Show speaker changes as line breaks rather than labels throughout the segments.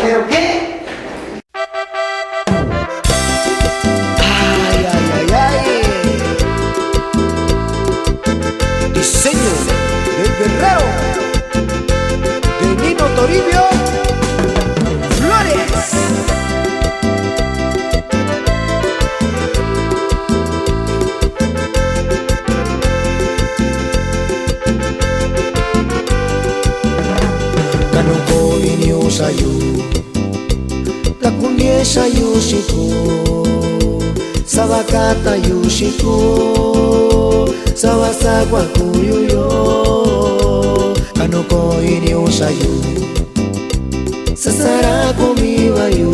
¿Pero qué?
Ay, ay, ay, ay. Diseño del Guerrero de Nino Toribio Flores. Kanoko inyo sayo Takunie sayo shiko Sawakata yushiko Sawasakwa kuyuyo Kanoko inyo sayo Sasara komiwa yu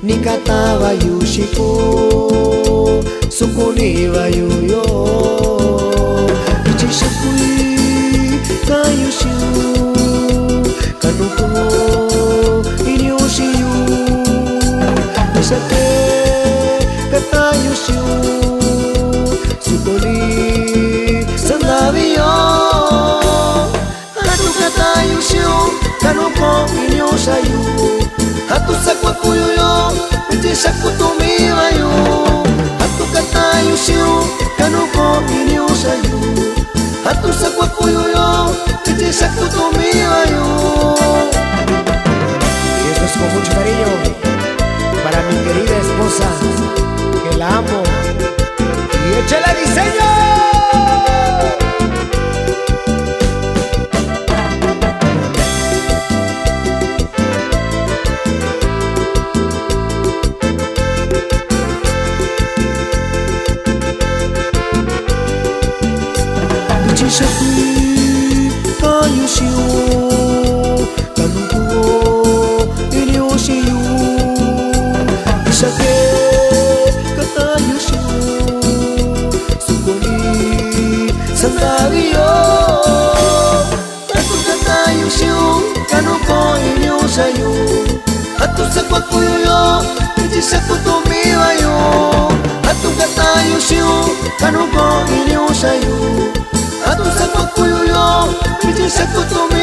Nikata wa yushiko Sukuni wa yuyo Ichishikui kayushu Kanoko inyo shiyu Nisake katayushu Sukuni sandabiyo Hatu katayushu Kanoko inyo shayu Hatu sakwa kuyuyo Ichishaku tumiwa yu Hatu katayushu Kanoko inyo shayu Hatu sakwa kuyuyo Ichishaku tumiwa yu. Y esto es con mucho cariño para mi querida esposa, que la amo. Y échale diseño. Ichishaku kayushu Kanoko inyo shiyu Isake katayushu Sukuni sandabiyo Hatu katayushu Kanoko inyo shayu Hatu sakwa kuyuyo Ichishaku tumiwa yu Hatu katayushu Kanoko inyo shayu Hatu sakwa kuyuyo Ichishaku tumiwa